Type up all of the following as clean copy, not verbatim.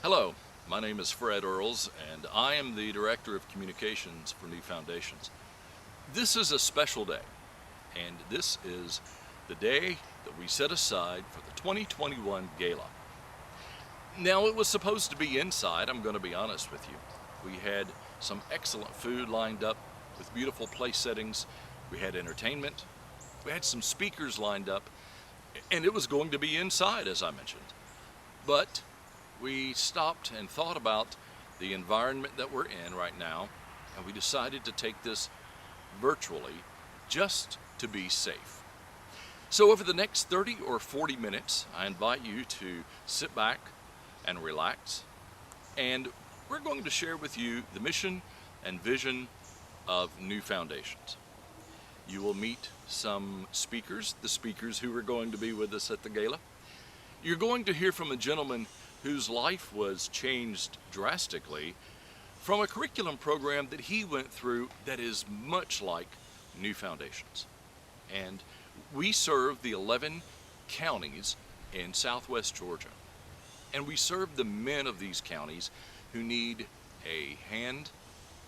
Hello, my name is Fred Earls, and I am the Director of Communications for New Foundations. This is a special day, and this is the day that we set aside for the 2021 Gala. Now, it was supposed to be inside, I'm going to be honest with you. We had some excellent food lined up with beautiful place settings. We had entertainment. We had some speakers lined up, and it was going to be inside, as I mentioned. But we stopped and thought about the environment that we're in right now, and we decided to take this virtually just to be safe. So over the next 30 or 40 minutes, I invite you to sit back and relax, and we're going to share with you the mission and vision of New Foundations. You will meet some speakers, the speakers who are going to be with us at the gala. You're going to hear from a gentleman whose life was changed drastically from a curriculum program that he went through that is much like New Foundations. And we serve the 11 counties in southwest Georgia. And we serve the men of these counties who need a hand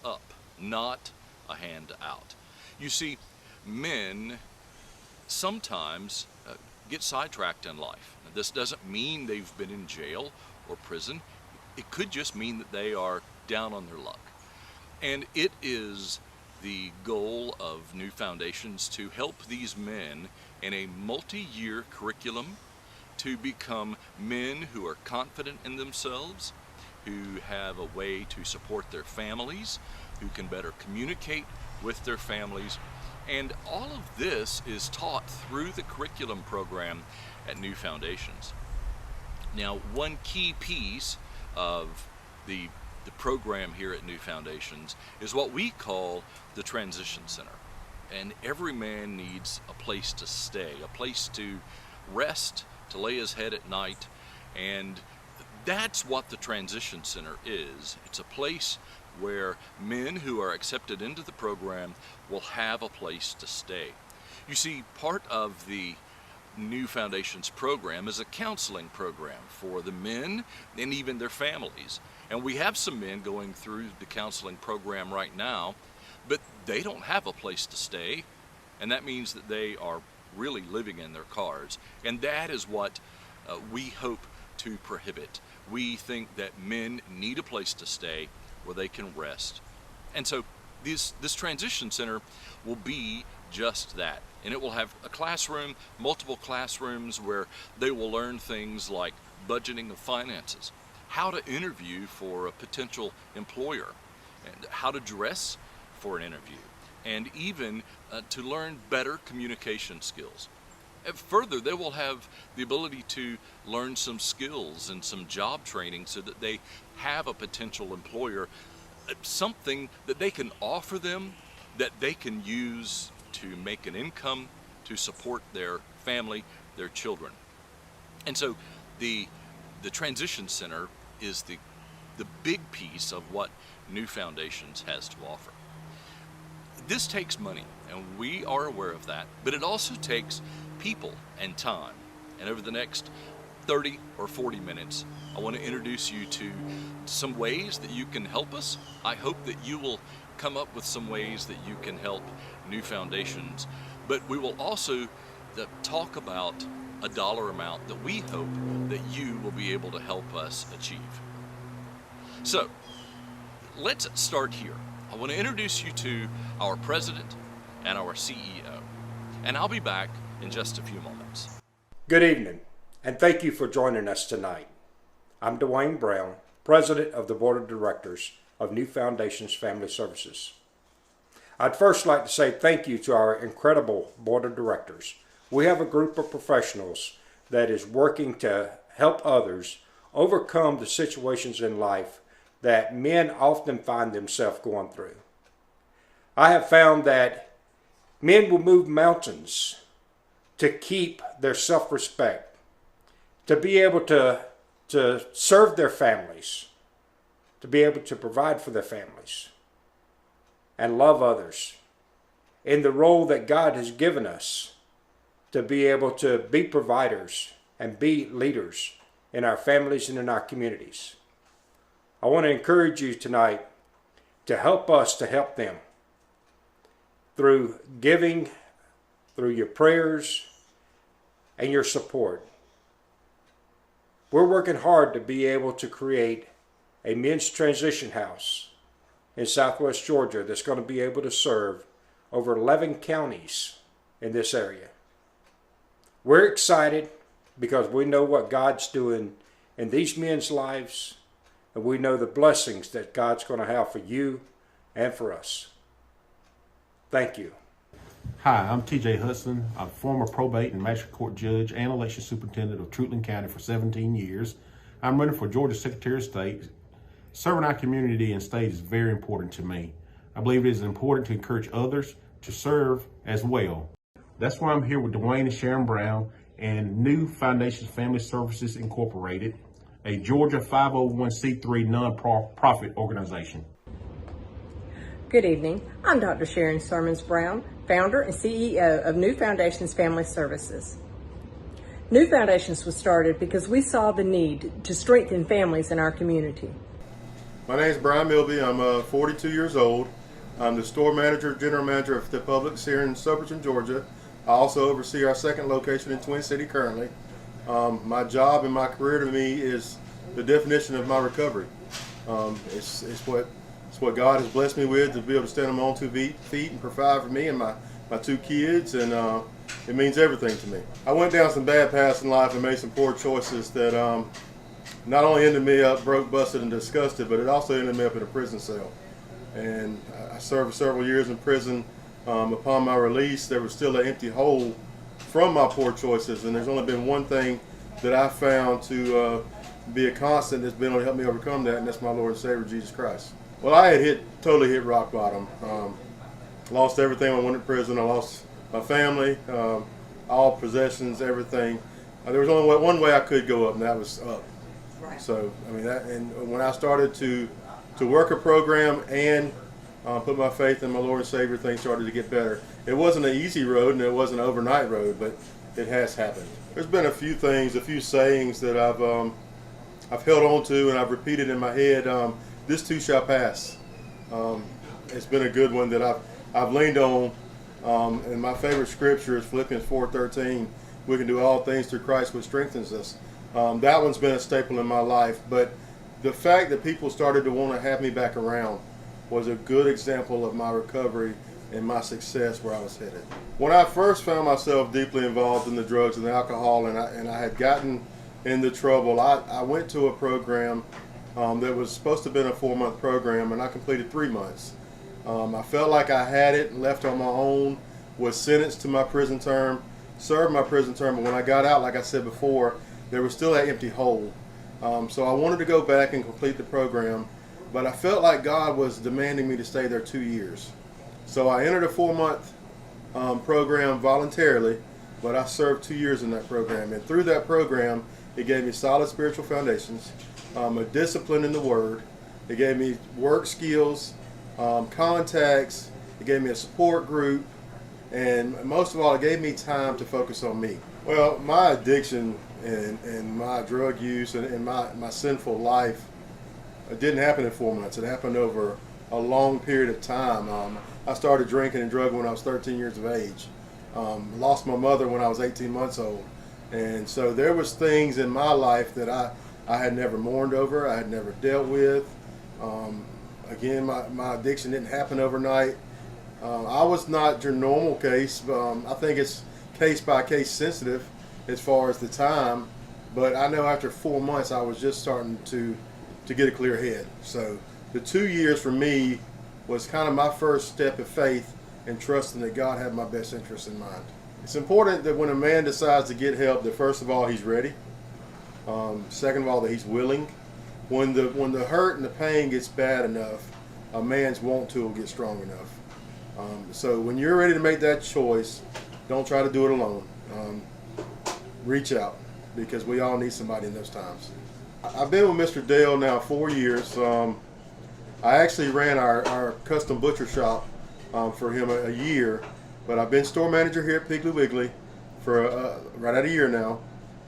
up, not a hand out. You see, men sometimes get sidetracked in life. Now, this doesn't mean they've been in jail or prison. It could just mean that they are down on their luck. And it is the goal of New Foundations to help these men in a multi-year curriculum to become men who are confident in themselves, who have a way to support their families, who can better communicate with their families. And all of this is taught through the curriculum program at New Foundations. Now, one key piece of the program here at New Foundations is what we call the Transition Center. And every man needs a place to stay, a place to rest, to lay his head at night. And that's what the Transition Center is. It's a place where men who are accepted into the program will have a place to stay. You see, part of the New Foundations program is a counseling program for the men and even their families. And we have some men going through the counseling program right now, but they don't have a place to stay. And that means that they are really living in their cars. And that is what we hope to prohibit. We think that men need a place to stay where they can rest. And so this transition center will be just that. And it will have a classroom, multiple classrooms where they will learn things like budgeting of finances, how to interview for a potential employer, and how to dress for an interview, and even to learn better communication skills. And further, they will have the ability to learn some skills and some job training so that they have a potential employer, something that they can offer them that they can use to make an income, to support their family, their children. And so the Transition Center is the big piece of what New Foundations has to offer. This takes money, and we are aware of that, but it also takes people and time. And over the next 30 or 40 minutes, I want to introduce you to some ways that you can help us. I hope that you will come up with some ways that you can help New Foundations, but we will also talk about a dollar amount that we hope that you will be able to help us achieve. So let's start here. I want to introduce you to our president and our CEO, and I'll be back in just a few moments. Good evening, and thank you for joining us tonight. I'm Dwane Brown, president of the board of directors of New Foundations Family Services. I'd first like to say thank you to our incredible board of directors. We have a group of professionals that is working to help others overcome the situations in life that men often find themselves going through. I have found that men will move mountains to keep their self-respect, to be able to serve their families, to be able to provide for their families, and love others in the role that God has given us to be able to be providers and be leaders in our families and in our communities. I want to encourage you tonight to help us to help them through giving, through your prayers, and your support. We're working hard to be able to create a men's transition house in Southwest Georgia that's going to be able to serve over 11 counties in this area. We're excited because we know what God's doing in these men's lives, and we know the blessings that God's going to have for you and for us. Thank you. Hi, I'm TJ Hudson. I'm a former probate and magistrate court judge and election superintendent of Truitland County for 17 years. I'm running for Georgia Secretary of State. Serving our community and state is very important to me. I believe it is important to encourage others to serve as well. That's why I'm here with Dwane and Sharon Brown and New Foundations Family Services Incorporated, a Georgia 501c3 nonprofit organization. Good evening. I'm Dr. Sharon Sermons Brown, founder and CEO of New Foundations Family Services. New Foundations was started because we saw the need to strengthen families in our community. My name is Brian Milby. I'm 42 years old. I'm the store manager, general manager of the Publix here in Soberton, Georgia. I also oversee our second location in Twin City currently. My job and my career to me is the definition of my recovery. It's what God has blessed me with, to be able to stand on my own 2 feet and provide for me and my 2 kids, and it means everything to me. I went down some bad paths in life and made some poor choices that not only ended me up broke, busted, and disgusted, but it also ended me up in a prison cell. And I served several years in prison. Upon my release, there was still an empty hole from my poor choices, and there's only been one thing that I found to be a constant that's been able to help me overcome that, and that's my Lord and Savior, Jesus Christ. Well, I had totally hit rock bottom. Lost everything when I went to prison. I lost my family, all possessions, everything. There was only one way I could go up, and that was up. Right. So, I mean, and when I started to work a program and put my faith in my Lord and Savior, things started to get better. It wasn't an easy road, and it wasn't an overnight road, but it has happened. There's been a few things, a few sayings that I've held on to and I've repeated in my head. This too shall pass. It's been a good one that I've leaned on. And my favorite scripture is Philippians 4:13. We can do all things through Christ which strengthens us. That one's been a staple in my life. But the fact that people started to want to have me back around was a good example of my recovery and my success where I was headed. When I first found myself deeply involved in the drugs and the alcohol, and I had gotten into trouble, I went to a program that was supposed to have been a 4-month program, and I completed 3 months. I felt like I had it, left on my own, was sentenced to my prison term, served my prison term, but when I got out, like I said before, there was still that empty hole. So I wanted to go back and complete the program, but I felt like God was demanding me to stay there 2 years. So I entered a 4-month program voluntarily, but I served 2 years in that program. And through that program, it gave me solid spiritual foundations, a discipline in the Word. It gave me work skills, contacts. It gave me a support group. And most of all, it gave me time to focus on me. Well, my addiction and my drug use and my sinful life, it didn't happen in 4 months. It happened over a long period of time. I started drinking and drugging when I was 13 years of age. Lost my mother when I was 18 months old. And so there was things in my life that I had never mourned over, I had never dealt with. Again, my addiction didn't happen overnight. I was not your normal case. I think it's case by case sensitive as far as the time. But I know after 4 months I was just starting to get a clear head. So the 2 years for me was kind of my first step of faith and trusting that God had my best interests in mind. It's important that when a man decides to get help, that first of all he's ready. Second of all, that he's willing. When the hurt and the pain gets bad enough, a man's want to will get strong enough. So when you're ready to make that choice, don't try to do it alone. Reach out, because we all need somebody in those times. I've been with Mr. Dale now 4 years. I actually ran our custom butcher shop for him a year, but I've been store manager here at Piggly Wiggly for right at a year now.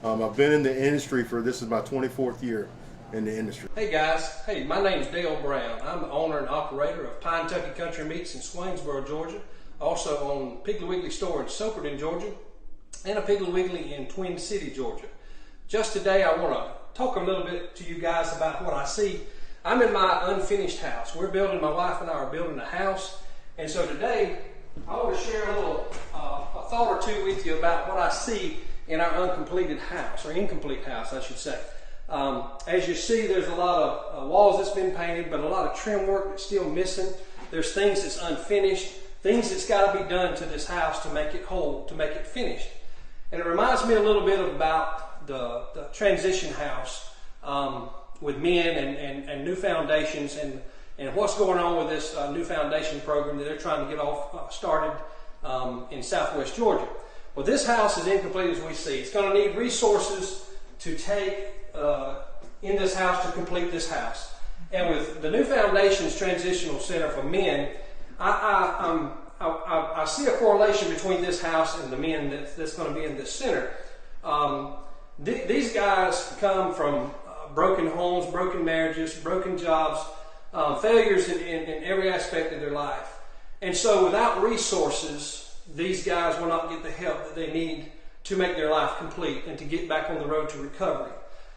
I've been in the industry this is my 24th year. in the industry. Hey guys, my name's Dale Brown. I'm the owner and operator of Pine Tucky Country Meats in Swainsboro, Georgia. Also own Piggly Wiggly store in Soperton, Georgia, and a Piggly Wiggly in Twin City, Georgia. Just today I want to talk a little bit to you guys about what I see. I'm in my unfinished house. My wife and I are building a house, and so today I want to share a thought or two with you about what I see in our incomplete house, I should say. As you see, there's a lot of walls that's been painted, but a lot of trim work that's still missing. There's things that's unfinished, things that's got to be done to this house to make it whole, to make it finished. And it reminds me a little bit about the transition house with men and new foundations and what's going on with this new foundation program that they're trying to get off started in Southwest Georgia. Well, this house is incomplete as we see. It's going to need resources to take in this house to complete this house. And with the new foundations transitional center for men, I see a correlation between this house and the men that's going to be in this center. These guys come from broken homes, broken marriages, broken jobs, failures in every aspect of their life. And so without resources, these guys will not get the help that they need to make their life complete and to get back on the road to recovery.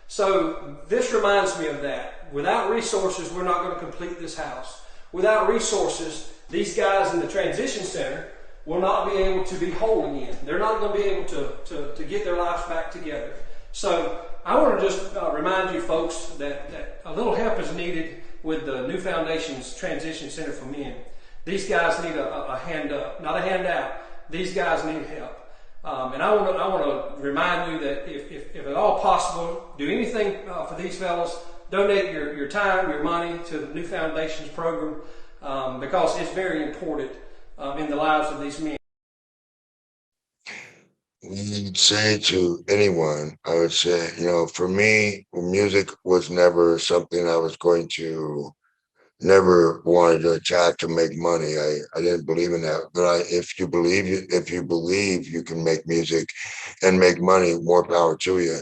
So this reminds me of that. Without resources, we're not going to complete this house. Without resources, these guys in the transition center will not be able to be whole again. They're not going to be able to get their lives back together. So I want to just remind you folks that a little help is needed with the New Foundations Transition Center for Men. These guys need a hand up, not a handout. These guys need help. And I want to remind you that if at all possible, do anything for these fellas. Donate your time, your money to the New Foundations program because it's very important in the lives of these men. You'd say to anyone, I would say, for me, music was never something I was going to, never wanted to attack to make money. I didn't believe in that. But if you believe you can make music and make money, more power to you.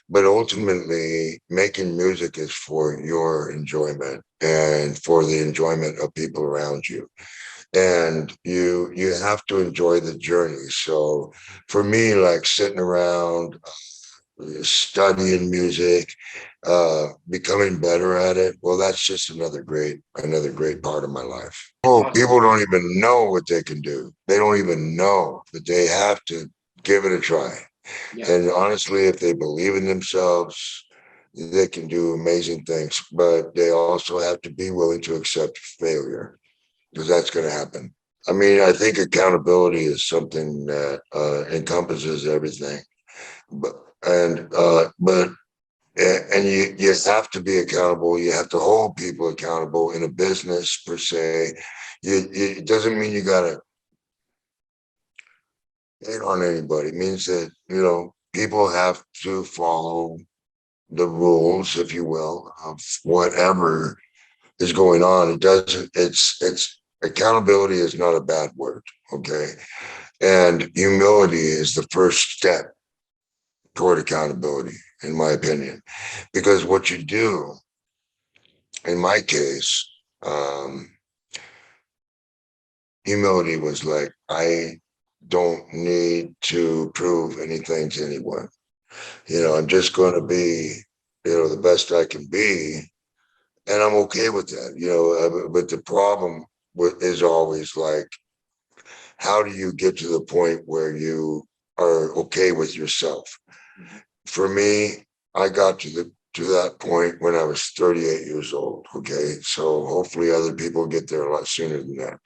But ultimately, making music is for your enjoyment and for the enjoyment of people around you. And you have to enjoy the journey. So for me, like sitting around, studying music, becoming better at it, well, that's just another great part of my life. People don't even know what they can do. They don't even know that they have to give it a try. Yeah. And honestly, if they believe in themselves, they can do amazing things, but they also have to be willing to accept failure, because that's going to happen. I mean, I think accountability is something that encompasses everything, but you have to be accountable. You have to hold people accountable in a business per se. It doesn't mean you got to hate on anybody. It means that, people have to follow the rules, if you will, of whatever is going on. It's accountability is not a bad word. Okay. And humility is the first step toward accountability, in my opinion, because what you do, in my case, humility was like, I don't need to prove anything to anyone. I'm just going to be, the best I can be. And I'm okay with that, but the problem is always like, how do you get to the point where you are okay with yourself? For me, I got to that point when I was 38 years old. Okay. So hopefully other people get there a lot sooner than that.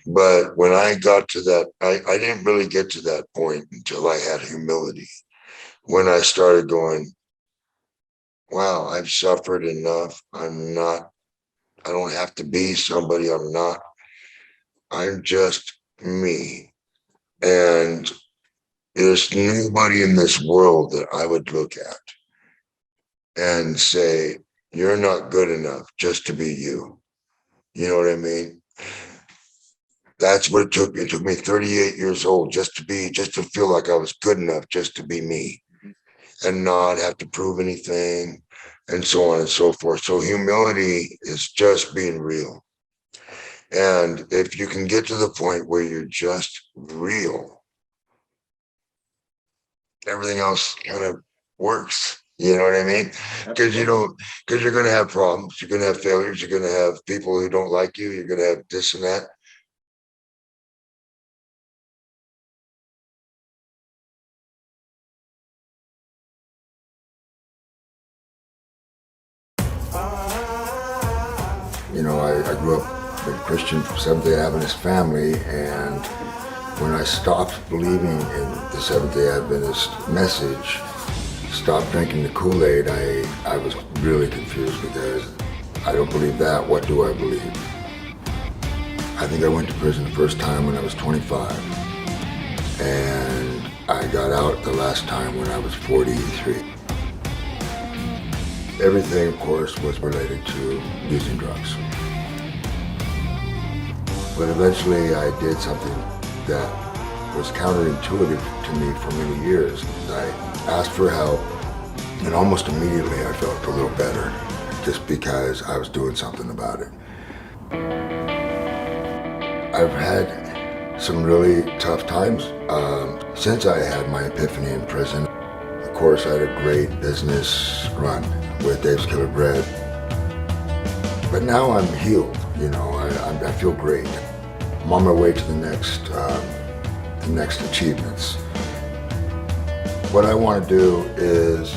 But when I got to that, I didn't really get to that point until I had humility. When I started going, wow, I've suffered enough. I don't have to be somebody I'm not. I'm just me. And there's nobody in this world that I would look at and say, you're not good enough just to be you. You know what I mean? That's what it took me. It took me 38 years old just to feel like I was good enough just to be me and not have to prove anything, and so on and so forth. So humility is just being real. And if you can get to the point where you're just real, everything else kind of works. You know what I mean? Because you're going to have problems. You're going to have failures. You're going to have people who don't like you. You're going to have this and that. You know, I grew up in a Christian Seventh-day Adventist family, and when I stopped believing in the Seventh-day Adventist message, stopped drinking the Kool-Aid, I was really confused because I don't believe that. What do I believe? I think I went to prison the first time when I was 25, and I got out the last time when I was 43. Everything, of course, was related to using drugs. But eventually I did something that was counterintuitive to me for many years. I asked for help, and almost immediately I felt a little better, just because I was doing something about it. I've had some really tough times since I had my epiphany in prison. Of course, I had a great business run with Dave's Killer Bread. But now I'm healed, you know, I feel great. I'm on my way to the next achievements. What I want to do is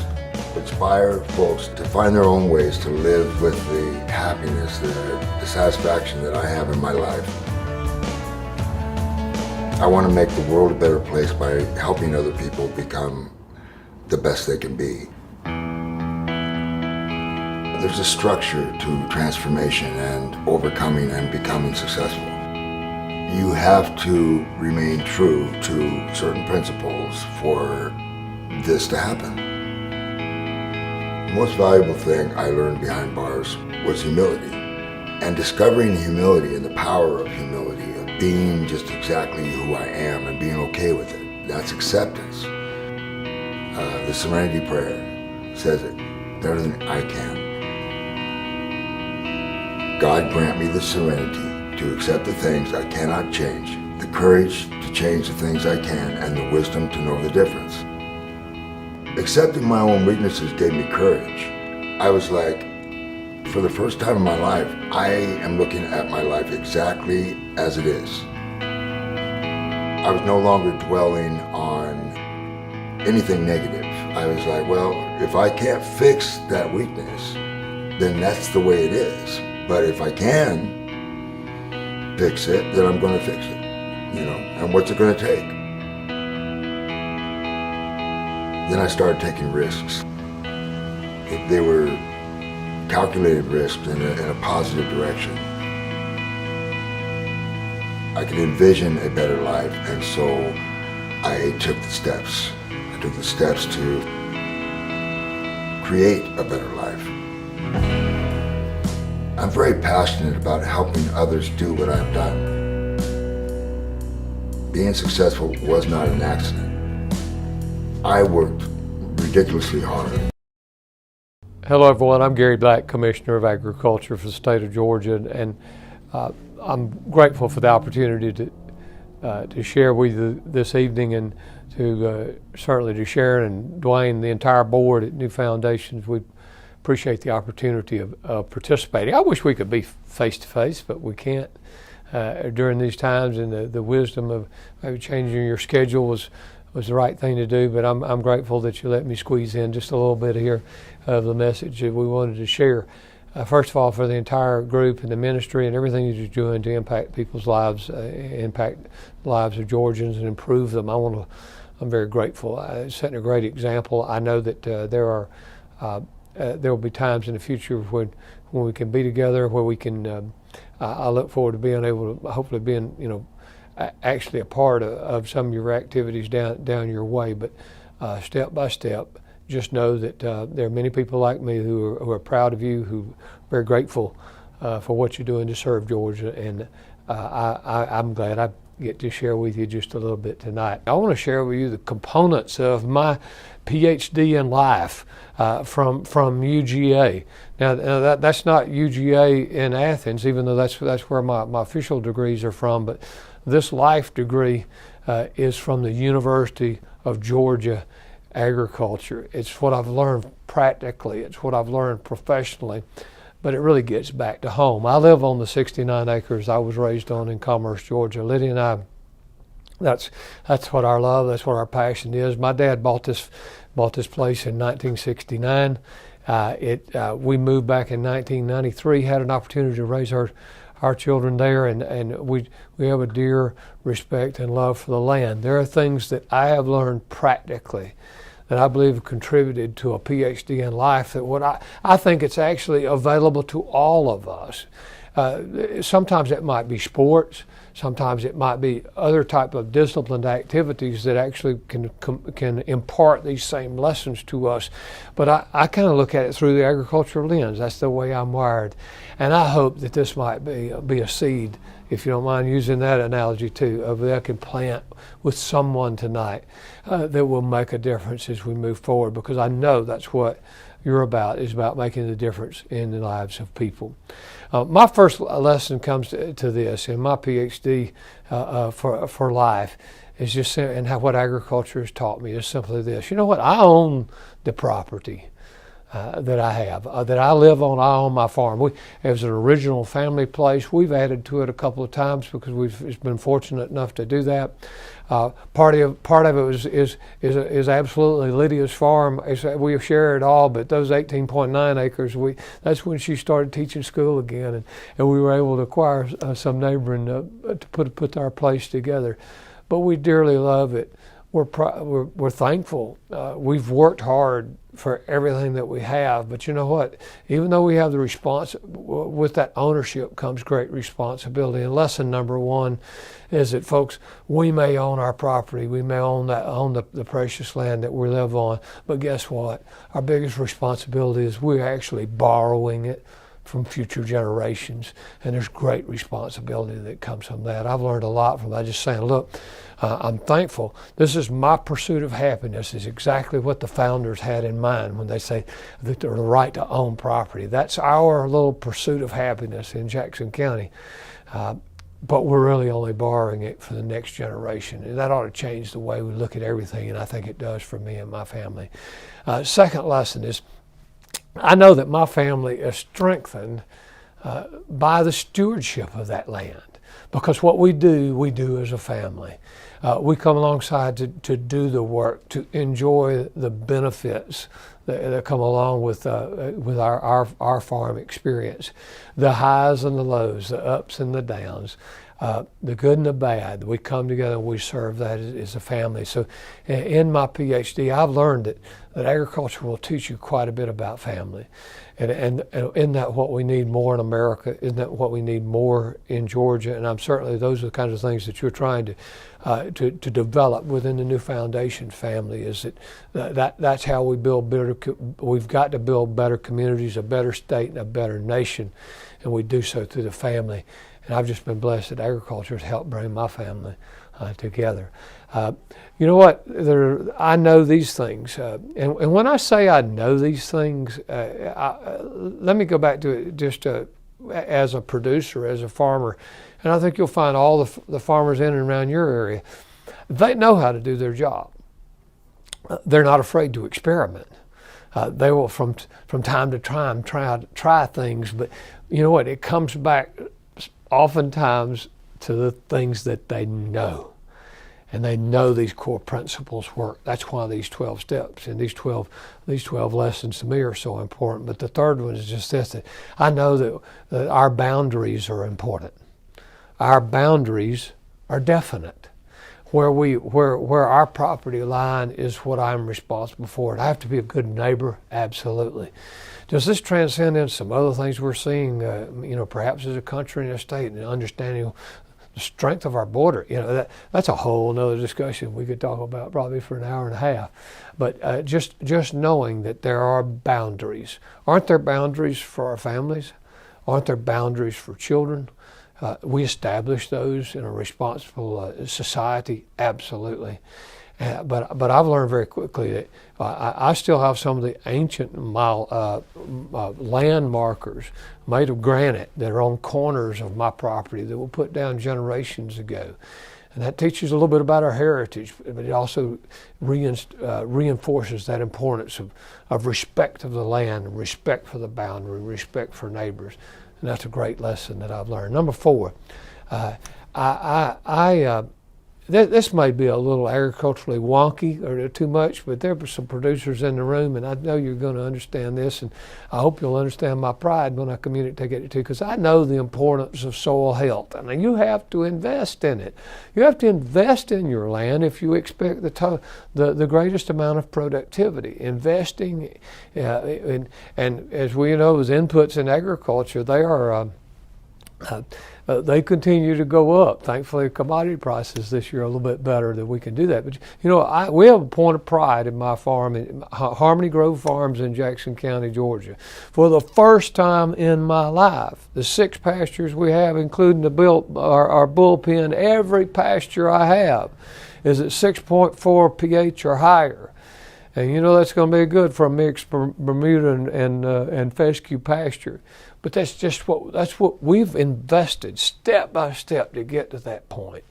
inspire folks to find their own ways to live with the happiness, the satisfaction that I have in my life. I want to make the world a better place by helping other people become the best they can be. There's a structure to transformation and overcoming and becoming successful. You have to remain true to certain principles for this to happen. The most valuable thing I learned behind bars was humility, and discovering humility and the power of humility, of being just exactly who I am and being okay with it. That's acceptance. The Serenity Prayer says it better than I can. God grant me the serenity to accept the things I cannot change, the courage to change the things I can, and the wisdom to know the difference. Accepting my own weaknesses gave me courage. I was like, for the first time in my life, I am looking at my life exactly as it is. I was no longer dwelling on anything negative. I was like, well, if I can't fix that weakness, then that's the way it is. But if I can fix it, then I'm going to fix it, you know, and what's it going to take? Then I started taking risks. They were calculated risks in a positive direction. I could envision a better life, and so I took the steps. I took the steps to create a better life. I'm very passionate about helping others do what I've done. Being successful was not an accident. I worked ridiculously hard. Hello everyone, I'm Gary Black, Commissioner of Agriculture for the state of Georgia, and I'm grateful for the opportunity to share with you this evening, and to certainly to Sharon and Dwane, the entire board at New Foundations. We appreciate the opportunity of participating. I wish we could be face-to-face, but we can't during these times, and the wisdom of maybe changing your schedule was the right thing to do, but I'm grateful that you let me squeeze in just a little bit here of the message that we wanted to share. First of all, for the entire group and the ministry and everything that you're doing to impact people's lives, impact the lives of Georgians and improve them, I'm very grateful. Setting a great example. I know that there will be times in the future when we can be together, where we can. I look forward to being able to, hopefully being, actually a part of some of your activities down your way. But step by step, just know that there are many people like me who are proud of you, who are very grateful for what you're doing to serve Georgia, and I'm glad I get to share with you just a little bit tonight. I want to share with you the components of my PhD in life from UGA. Now that's not UGA in Athens, even though that's where my official degrees are from. But this life degree is from the University of Georgia Agriculture. It's what I've learned practically. It's what I've learned professionally. But it really gets back to home. I live on the 69 acres I was raised on in Commerce, Georgia. Lydia and I, that's what our love, that's what our passion is. My dad bought this place in 1969. We moved back in 1993, had an opportunity to raise our children there, and we have a dear respect and love for the land. There are things that I have learned practically that I believe have contributed to a PhD in life, that I think it's actually available to all of us. Sometimes it might be sports, sometimes it might be other type of disciplined activities that actually can impart these same lessons to us. But I kind of look at it through the agricultural lens. That's the way I'm wired. And I hope that this might be a seed, if you don't mind using that analogy too, of that I can plant with someone tonight that will make a difference as we move forward, because I know that's what you're about, is about making the difference in the lives of people. My first lesson comes to this in my PhD for life, is just, and what agriculture has taught me is simply this. You know what? I own the property that I have, that I live on. I own my farm. It was an original family place. We've added to it a couple of times because we've been fortunate enough to do that. Part of it is absolutely Lydia's farm. We share it all, but those 18.9 acres, that's when she started teaching school again, and we were able to acquire some neighboring to put our place together. But we dearly love it. We're thankful. We've worked hard for everything that we have, but you know what? Even though we have the with that ownership comes great responsibility. And lesson number one is that, folks, we may own our property, we may own the precious land that we live on, but guess what? Our biggest responsibility is we're actually borrowing it from future generations, and there's great responsibility that comes from that. I've learned a lot from that. Just saying, look, I'm thankful. This is my pursuit of happiness, is exactly what the founders had in mind when they say that they're the right to own property. That's our little pursuit of happiness in Jackson County. But we're really only borrowing it for the next generation. And that ought to change the way we look at everything, and I think it does for me and my family. Second lesson is, I know that my family is strengthened by the stewardship of that land, because what we do as a family. We come alongside to do the work, to enjoy the benefits that come along with our farm experience, the highs and the lows, the ups and the downs, the good and the bad. We come together and we serve that as a family. So in my PhD, I've learned that agriculture will teach you quite a bit about family. And isn't that what we need more in America? Isn't that what we need more in Georgia? And I'm certainly, those are the kinds of things that you're trying to develop within the New Foundation family, is that's how we build better. We've got to build better communities, a better state, and a better nation. And we do so through the family. And I've just been blessed that agriculture has helped bring my family together. You know what? I know these things. And when I say I know these things, let me go back to it just as a producer, as a farmer. And I think you'll find all the farmers in and around your area, they know how to do their job. They're not afraid to experiment. They will, from time to time, try things. But you know what? It comes back oftentimes to the things that they know. And they know these core principles work. That's why these 12 steps and these 12 lessons to me are so important. But the third one is just this, that I know that our boundaries are important. Our boundaries are definite. Where our property line is what I'm responsible for. I have to be a good neighbor, absolutely. Does this transcend into some other things we're seeing, perhaps as a country and a state, and understanding the strength of our border? That's a whole nother discussion we could talk about probably for an hour and a half. But just knowing that there are boundaries. Aren't there boundaries for our families? Aren't there boundaries for children? We establish those in a responsible society, absolutely. But I've learned very quickly that I still have some of the ancient land markers made of granite that are on corners of my property that were put down generations ago. And that teaches a little bit about our heritage, but it also reinforces that importance of respect of the land, respect for the boundary, respect for neighbors. And that's a great lesson that I've learned. Number 4, this may be a little agriculturally wonky or too much, but there were some producers in the room, and I know you're going to understand this, and I hope you'll understand my pride when I communicate it to you, because I know the importance of soil health. I mean, you have to invest in it. You have to invest in your land if you expect the greatest amount of productivity. Investing, and as we know, as inputs in agriculture, they are they continue to go up. Thankfully, commodity prices this year are a little bit better that we can do that. But we have a point of pride in my farm, in Harmony Grove Farms in Jackson County, Georgia. For the first time in my life, the 6 pastures we have, including our bullpen, every pasture I have is at 6.4 pH or higher. And that's going to be good for a mixed Bermuda and fescue pasture. But that's what we've invested step by step to get to that point.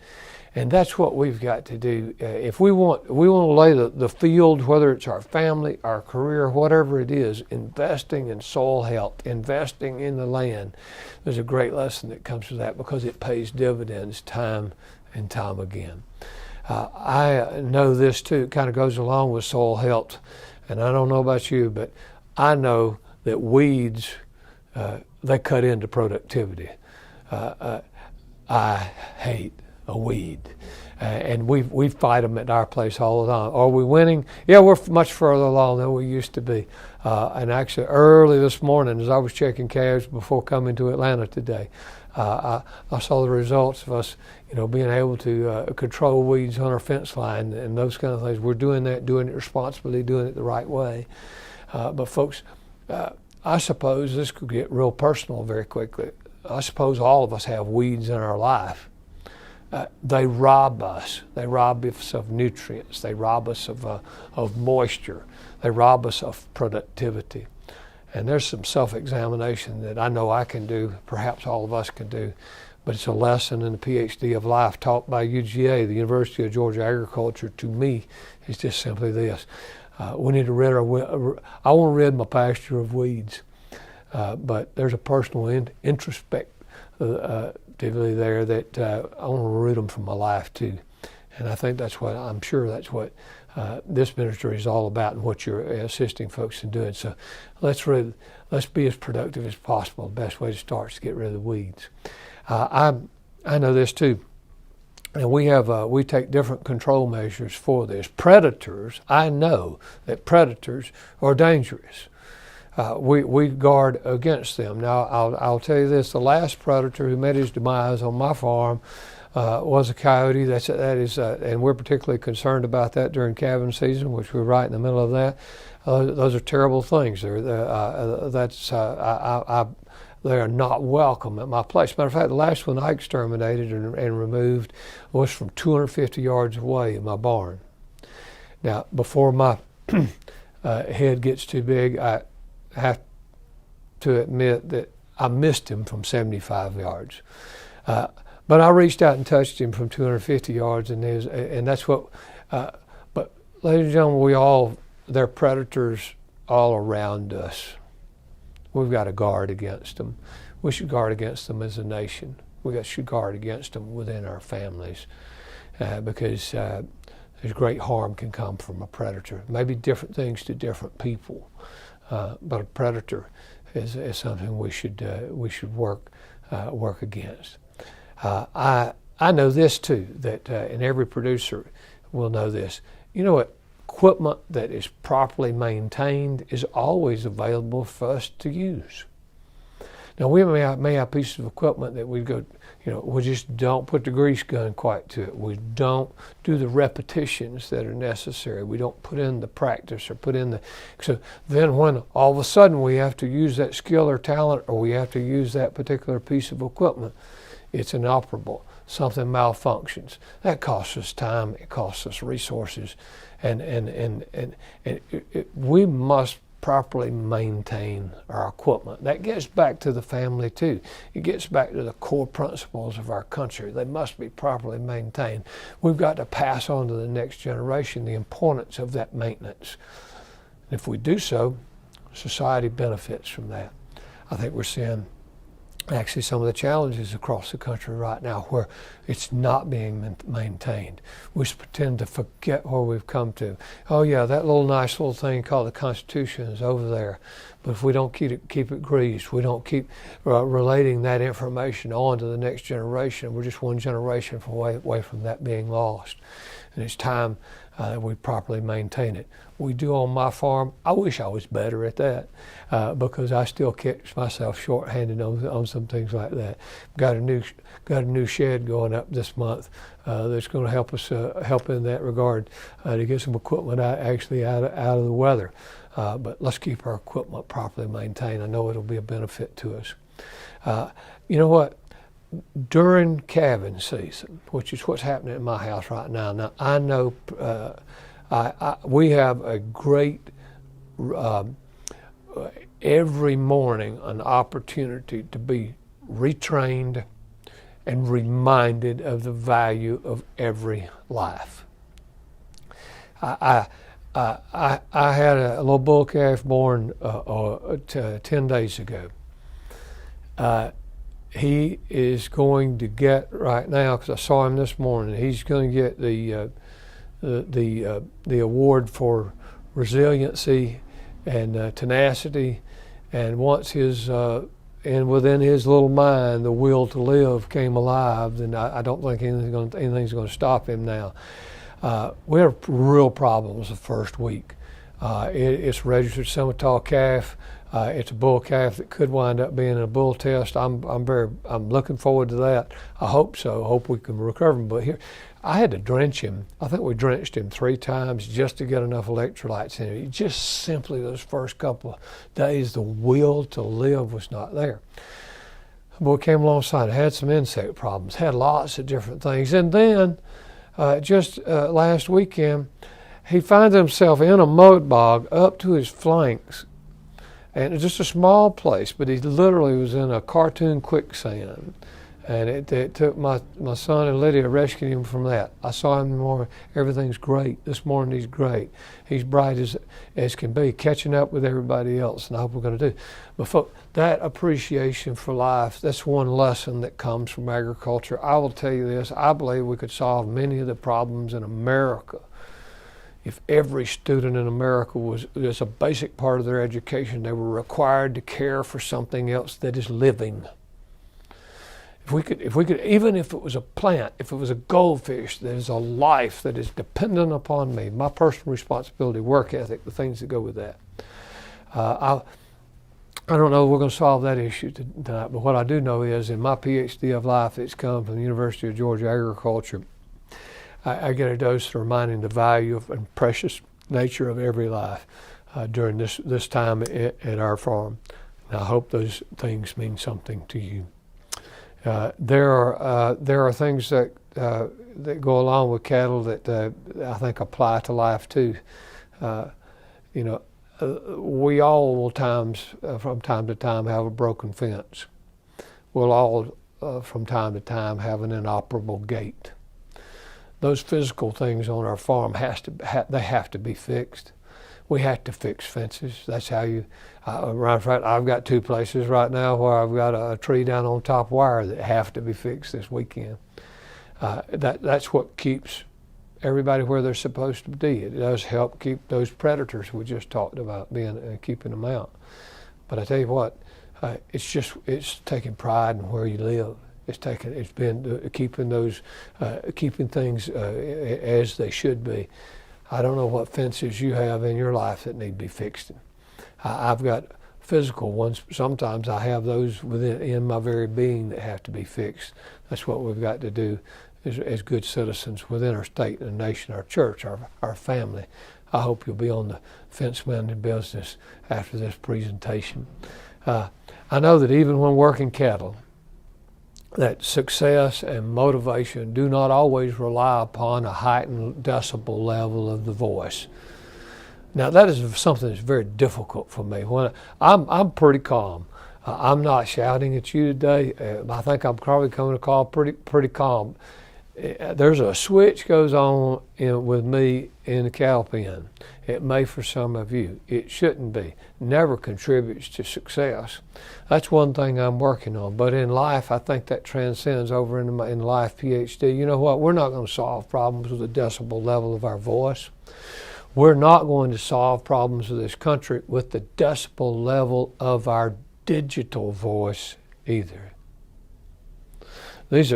And that's what we've got to do. If we want to lay the field, whether it's our family, our career, whatever it is, investing in soil health, investing in the land, there's a great lesson that comes from that, because it pays dividends time and time again. I know this too, it kind of goes along with soil health, and I don't know about you, but I know that weeds, they cut into productivity. I hate a weed, and we fight them at our place all the time. Are we winning? Yeah, we're much further along than we used to be. And actually, early this morning, as I was checking calves before coming to Atlanta today, I saw the results of us, being able to control weeds on our fence line and those kind of things. We're doing that, doing it responsibly, doing it the right way. But folks, I suppose this could get real personal very quickly. I suppose all of us have weeds in our life. They rob us. They rob us of nutrients. They rob us of moisture. They rob us of productivity. And there's some self-examination that I know I can do, perhaps all of us can do, but it's a lesson in the PhD of life taught by UGA, the University of Georgia Agriculture. To me, it's just simply this. We need to I want to rid my pasture of weeds, but there's a personal introspectively there that I want to rid them from my life too. And I think I'm sure that's what this ministry is all about, and what you're assisting folks in doing. So let's be as productive as possible. The best way to start is to get rid of the weeds. I know this too. And we take different control measures for this. Predators, I know that predators are dangerous. We guard against them. Now, I'll tell you this: the last predator who met his demise on my farm was a coyote. That is, and we're particularly concerned about that during calving season, which we're right in the middle of that. Those are terrible things. They are not welcome at my place. Matter of fact, the last one I exterminated and removed was from 250 yards away in my barn. Now, before my head gets too big, I have to admit that I missed him from 75 yards. But I reached out and touched him from 250 yards, and that's what. But ladies and gentlemen, they're predators all around us. We've got to guard against them. We should guard against them as a nation. Should guard against them within our families, because there's great harm can come from a predator. Maybe different things to different people, but a predator is something we should work against. I know this too, that and every producer will know this. You know what? Equipment that is properly maintained is always available for us to use. Now, we may have pieces of equipment that we just don't put the grease gun quite to it. We don't do the repetitions that are necessary. We don't put in the practice so then when all of a sudden we have to use that skill or talent, or we have to use that particular piece of equipment, it's inoperable. something malfunctions. That costs us time, it costs us resources, and we must properly maintain our equipment. That gets back to the family too. It gets back to the core principles of our country. They must be properly maintained. We've got to pass on to the next generation the importance of that maintenance. If we do so, society benefits from that. I think we're seeing actually some of the challenges across the country right now where it's not being maintained. We pretend to forget where we've come to. Oh yeah, that nice little thing called the Constitution is over there. But if we don't keep it greased, we don't keep relating that information on to the next generation, we're just one generation away from that being lost. And it's time that we properly maintain it. We do on my farm. I wish I was better at that because I still catch myself shorthanded on some things like that. Got a new shed going up this month that's going to help us help in that regard to get some equipment out of the weather. But let's keep our equipment properly maintained. I know it'll be a benefit to us. You know what? During calving season, which is what's happening at my house right now. Now I know we have a great every morning an opportunity to be retrained and reminded of the value of every life. I had a little bull calf born 10 days ago. He is going to get right now, because I saw him this morning, he's going to get the award for resiliency and tenacity, and once his and within his little mind the will to live came alive, then I don't think anything's going to stop him now. We had real problems the first week. It's a registered semi-tall calf. It's a bull calf that could wind up being a bull test. I'm looking forward to that. I hope so. I hope we can recover him. But here, I had to drench him. I think we drenched him 3 times just to get enough electrolytes in him. Just simply those first couple of days, the will to live was not there. The boy came alongside, had some insect problems, had lots of different things, and then just last weekend, he finds himself in a mud bog up to his flanks. And it's just a small place, but he literally was in a cartoon quicksand. And it took my son and Lydia rescued him from that. I saw him more. Everything's great. This morning he's great. He's bright as can be, catching up with everybody else, and I hope we're going to do. But folks, that appreciation for life, that's one lesson that comes from agriculture. I will tell you this, I believe we could solve many of the problems in America if every student in America was a basic part of their education, they were required to care for something else that is living. If we could, even if it was a plant, if it was a goldfish, there's a life that is dependent upon me, my personal responsibility, work ethic, the things that go with that. I don't know if we're going to solve that issue tonight, but what I do know is in my PhD of life that's come from the University of Georgia Agriculture, I get a dose of reminding the value of and precious nature of every life during this time at our farm. And I hope those things mean something to you. There are things that go along with cattle that I think apply to life too. We all will from time to time have a broken fence. We'll all from time to time have an inoperable gate. Those physical things on our farm they have to be fixed. We have to fix fences. That's how you. I've got 2 places right now where I've got a tree down on top wire that have to be fixed this weekend. That's what keeps everybody where they're supposed to be. It does help keep those predators we just talked about keeping them out. But I tell you what, it's taking pride in where you live. It's been keeping things as they should be. I don't know what fences you have in your life that need to be fixed. I've got physical ones. Sometimes I have those in my very being that have to be fixed. That's what we've got to do as good citizens within our state and nation, our church, our family. I hope you'll be on the fence mending business after this presentation. I know that even when working cattle, that success and motivation do not always rely upon a heightened decibel level of the voice. Now that is something that's very difficult for me. When I'm pretty calm. I'm not shouting at you today. I think I'm probably coming to call pretty calm. There's a switch goes on with me in the cow pen. It may for some of you. It shouldn't be. Never contributes to success. That's one thing I'm working on. But in life, I think that transcends over into in life PhD. You know what? We're not going to solve problems with the decibel level of our voice. We're not going to solve problems with this country with the decibel level of our digital voice either. This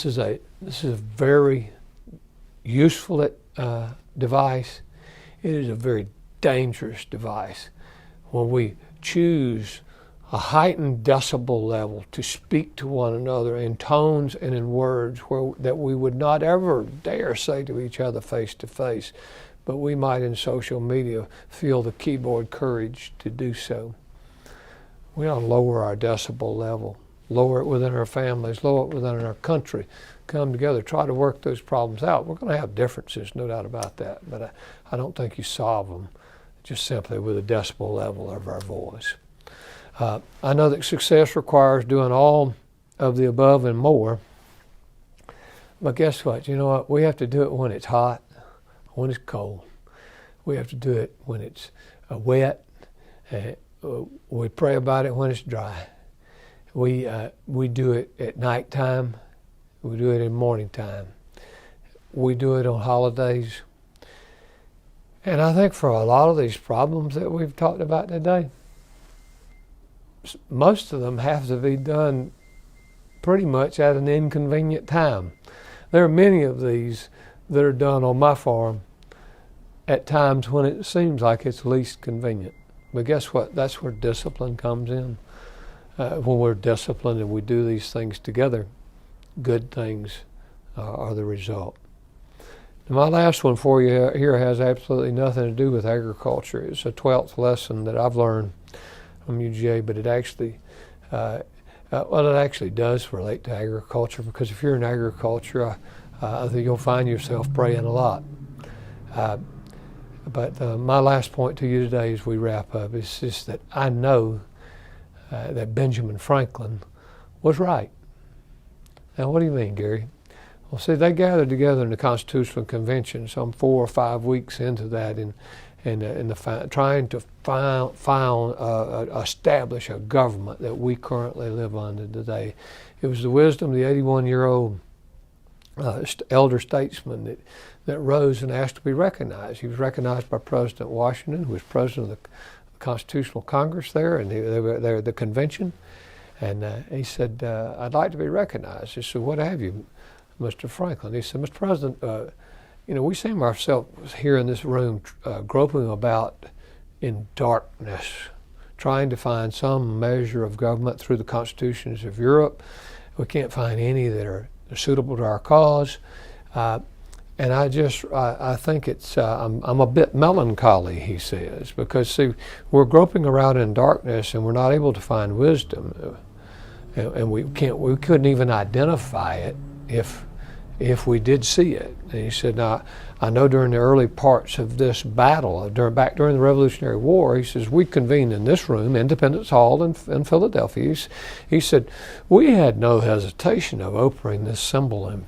is a very useful device. It is a very dangerous device. When we choose a heightened decibel level to speak to one another in tones and in words that we would not ever dare say to each other face to face, but we might in social media feel the keyboard courage to do so. We ought to lower our decibel level, lower it within our families, lower it within our country, come together, try to work those problems out. We're going to have differences, no doubt about that, but I don't think you solve them just simply with a decibel level of our voice. I know that success requires doing all of the above and more, but guess what? You know what? We have to do it when it's hot, when it's cold. We have to do it when it's wet. We pray about it when it's dry. We do it at nighttime. We do it in morning time. We do it on holidays. And I think for a lot of these problems that we've talked about today, most of them have to be done pretty much at an inconvenient time. There are many of these that are done on my farm at times when it seems like it's least convenient. But guess what? That's where discipline comes in. When we're disciplined and we do these things together, good things are the result. Now, my last one for you here has absolutely nothing to do with agriculture. It's a 12th lesson that I've learned from UGA, but it actually does relate to agriculture, because if you're in agriculture, you'll find yourself praying a lot. But my last point to you today as we wrap up is just that I know that Benjamin Franklin was right. Now, what do you mean, Gary? Well, see, they gathered together in the Constitutional Convention some 4 or 5 weeks into that trying to establish a government that we currently live under today. It was the wisdom of the 81-year-old elder statesman that rose and asked to be recognized. He was recognized by President Washington, who was president of the Constitutional Congress there, and they were there at the convention. And he said, I'd like to be recognized. He said, what have you, Mr. Franklin? He said, Mr. President, we seem ourselves here in this room groping about in darkness, trying to find some measure of government through the constitutions of Europe. We can't find any that are suitable to our cause. And I think it's, I'm a bit melancholy, he says, because see, we're groping around in darkness and we're not able to find wisdom. And we couldn't even identify it if we did see it. And he said, now, I know during the early parts of this battle, back during the Revolutionary War, he says, we convened in this room, Independence Hall in Philadelphia. He said, we had no hesitation of opening this assembly in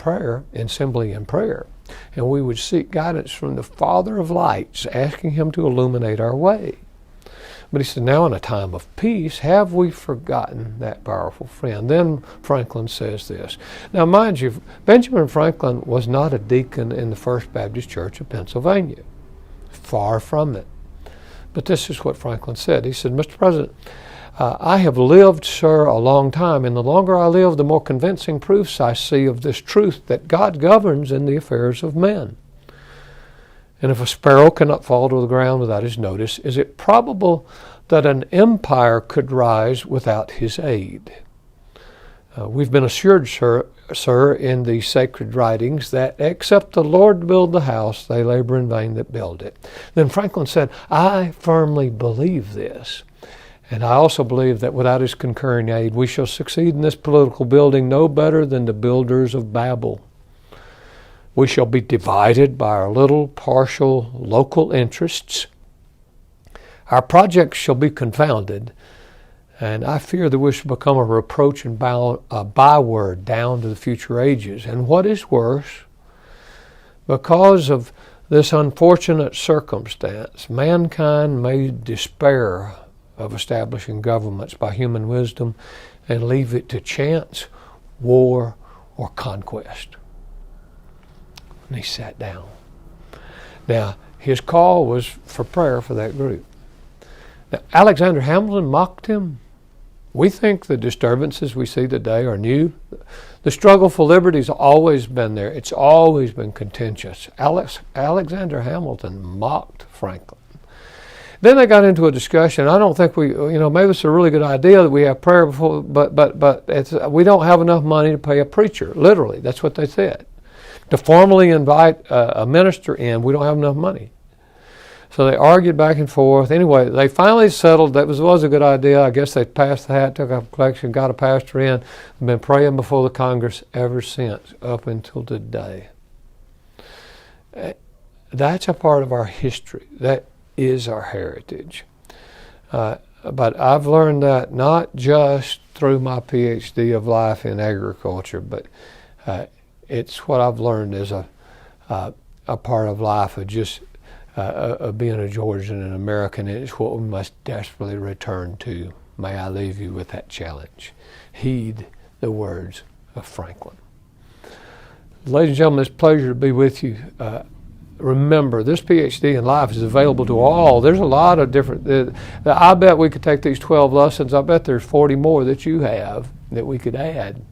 prayer. And we would seek guidance from the Father of lights, asking him to illuminate our way. But he said, now in a time of peace, have we forgotten that powerful friend? Then Franklin says this. Now mind you, Benjamin Franklin was not a deacon in the First Baptist Church of Pennsylvania. Far from it. But this is what Franklin said. He said, Mr. President, I have lived, sir, a long time, and the longer I live, the more convincing proofs I see of this truth that God governs in the affairs of men. And if a sparrow cannot fall to the ground without his notice, is it probable that an empire could rise without his aid? We've been assured, sir, in the sacred writings that except the Lord build the house, they labor in vain that build it. Then Franklin said, I firmly believe this. And I also believe that without his concurring aid, we shall succeed in this political building no better than the builders of Babel. We shall be divided by our little partial local interests. Our projects shall be confounded, and I fear that we shall become a reproach and a byword down to the future ages. And what is worse, because of this unfortunate circumstance, mankind may despair of establishing governments by human wisdom and leave it to chance, war, or conquest. And he sat down. Now, his call was for prayer for that group. Now, Alexander Hamilton mocked him. We think the disturbances we see today are new. The struggle for liberty has always been there. It's always been contentious. Alexander Hamilton mocked Franklin. Then they got into a discussion. I don't think maybe it's a really good idea that we have prayer before, but we don't have enough money to pay a preacher. Literally, that's what they said. To formally invite a minister in, we don't have enough money. So they argued back and forth. Anyway, they finally settled that was a good idea. I guess they passed the hat, took up a collection, got a pastor in, and been praying before the Congress ever since, up until today. That's a part of our history. That is our heritage. But I've learned that not just through my PhD of life in agriculture, but it's what I've learned as a part of life of just of being a Georgian and American. It's what we must desperately return to. May I leave you with that challenge. Heed the words of Franklin. Ladies and gentlemen, it's a pleasure to be with you. Remember, this PhD in life is available to all. There's a lot of different, I bet we could take these 12 lessons, I bet there's 40 more that you have that we could add.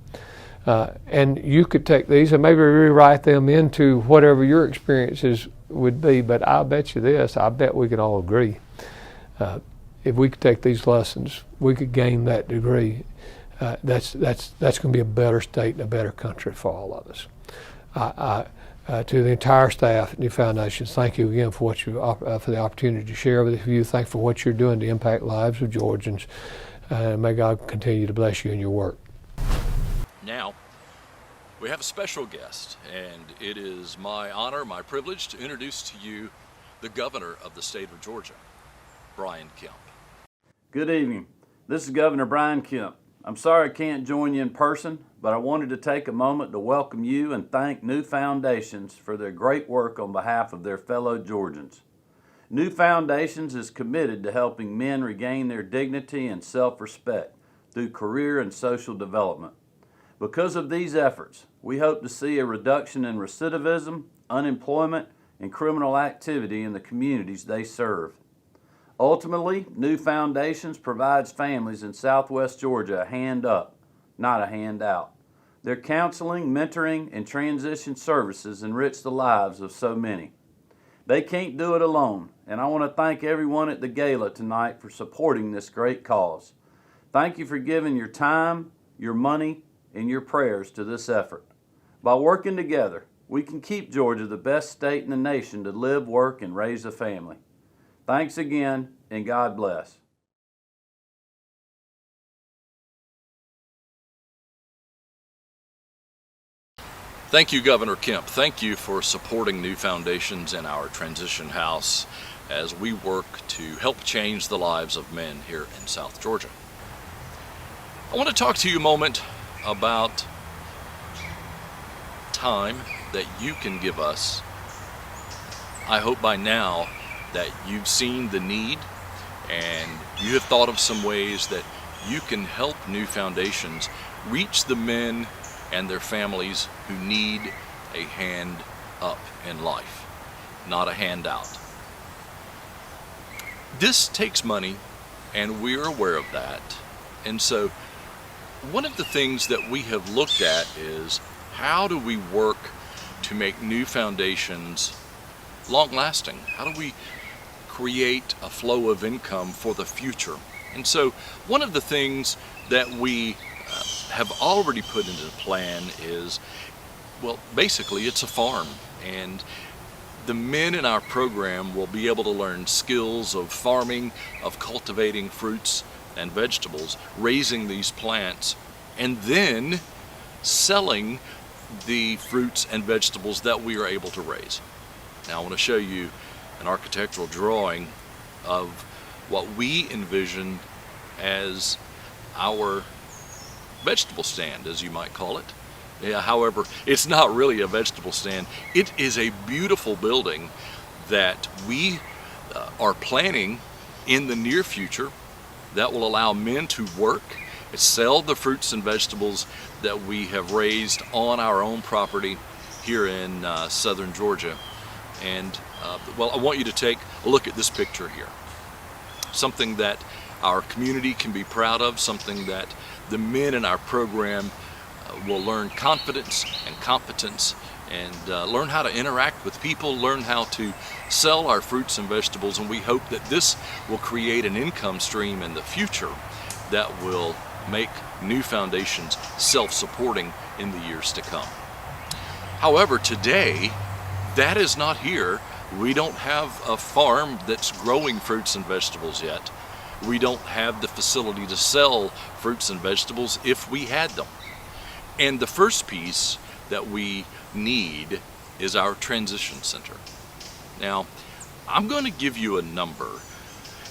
And you could take these and maybe rewrite them into whatever your experiences would be, but I bet you this, I bet we can all agree. If we could take these lessons, we could gain that degree. That's going to be a better state and a better country for all of us. To the entire staff at New Foundations, thank you again for for the opportunity to share with you. Thank you for what you're doing to impact lives of Georgians. May God continue to bless you in your work. Now, we have a special guest, and it is my honor, my privilege to introduce to you the governor of the state of Georgia, Brian Kemp. Good evening. This is Governor Brian Kemp. I'm sorry I can't join you in person, but I wanted to take a moment to welcome you and thank New Foundations for their great work on behalf of their fellow Georgians. New Foundations is committed to helping men regain their dignity and self-respect through career and social development. Because of these efforts, we hope to see a reduction in recidivism, unemployment, and criminal activity in the communities they serve. Ultimately, New Foundations provides families in Southwest Georgia a hand up, not a hand out. Their counseling, mentoring, and transition services enrich the lives of so many. They can't do it alone, and I want to thank everyone at the Gala tonight for supporting this great cause. Thank you for giving your time, your money, and your prayers to this effort. By working together, we can keep Georgia the best state in the nation to live, work, and raise a family. Thanks again, and God bless. Thank you, Governor Kemp. Thank you for supporting New Foundations in our transition house as we work to help change the lives of men here in South Georgia. I want to talk to you a moment about time that you can give us. I hope by now that you've seen the need and you have thought of some ways that you can help New Foundations reach the men and their families who need a hand up in life, not a handout. This takes money, and we're aware of that. And so one of the things that we have looked at is how do we work to make New Foundations long-lasting? How do we create a flow of income for the future? And so one of the things that we have already put into the plan is, well, basically it's a farm, and the men in our program will be able to learn skills of farming, of cultivating fruits and vegetables, raising these plants, and then selling the fruits and vegetables that we are able to raise. Now I want to show you an architectural drawing of what we envision as our vegetable stand, as you might call it. Yeah, however, it's not really a vegetable stand. It is a beautiful building that we are planning in the near future that will allow men to work and sell the fruits and vegetables that we have raised on our own property here in southern Georgia. And well, I want you to take a look at this picture here. Something that our community can be proud of, something that the men in our program will learn confidence and competence, and learn how to interact with people, learn how to sell our fruits and vegetables, and we hope that this will create an income stream in the future that will make New Foundations self-supporting in the years to come. However, today, that is not here. We don't have a farm that's growing fruits and vegetables yet. We don't have the facility to sell fruits and vegetables if we had them. And the first piece that we need is our transition center. Now, I'm going to give you a number,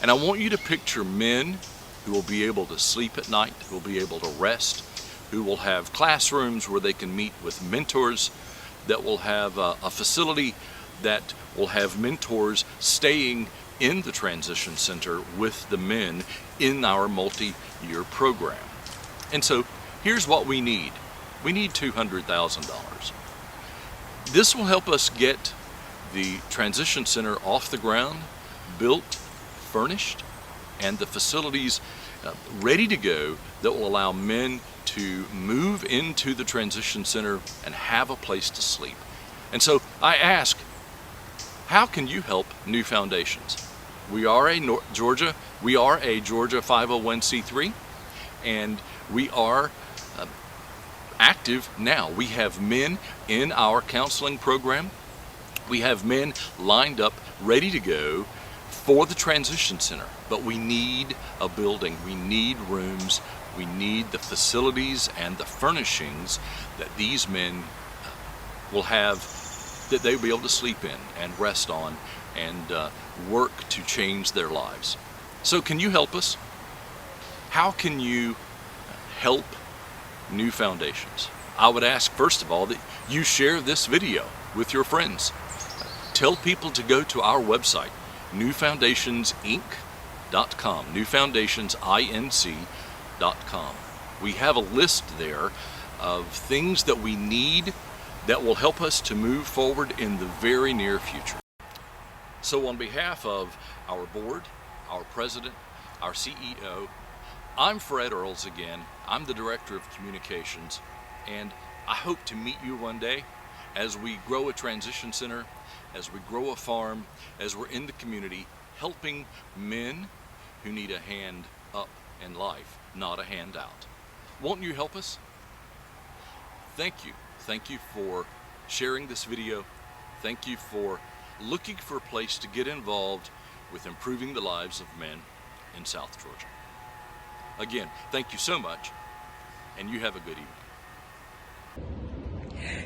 and I want you to picture men who will be able to sleep at night, who will be able to rest, who will have classrooms where they can meet with mentors, that will have a facility that will have mentors staying in the transition center with the men in our multi-year program. And so here's what we need. We need $200,000. This will help us get the transition center off the ground, built, furnished, and the facilities ready to go that will allow men to move into the transition center and have a place to sleep. And so I ask, how can you help New Foundations? We are a Georgia 501c3, and we are active now. We have men in our counseling program. We have men lined up, ready to go for the transition center. But we need a building, we need rooms, we need the facilities and the furnishings that these men will have, that they'll be able to sleep in and rest on and work to change their lives. So can you help us? How can you help New Foundations? I would ask, first of all, that you share this video with your friends. Tell people to go to our website, newfoundationsinc.com, newfoundationsinc.com. We have a list there of things that we need that will help us to move forward in the very near future. So on behalf of our board, our president, our CEO, I'm Fred Earls again. I'm the Director of Communications, and I hope to meet you one day as we grow a transition center, as we grow a farm, as we're in the community helping men who need a hand up in life, not a handout. Won't you help us? Thank you. Thank you for sharing this video. Thank you for looking for a place to get involved with improving the lives of men in South Georgia. Again, thank you so much, and you have a good evening.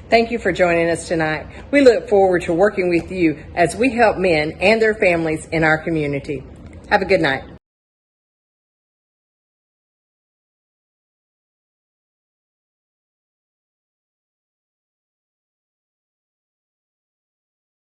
Thank you for joining us tonight. We look forward to working with you as we help men and their families in our community. Have a good night.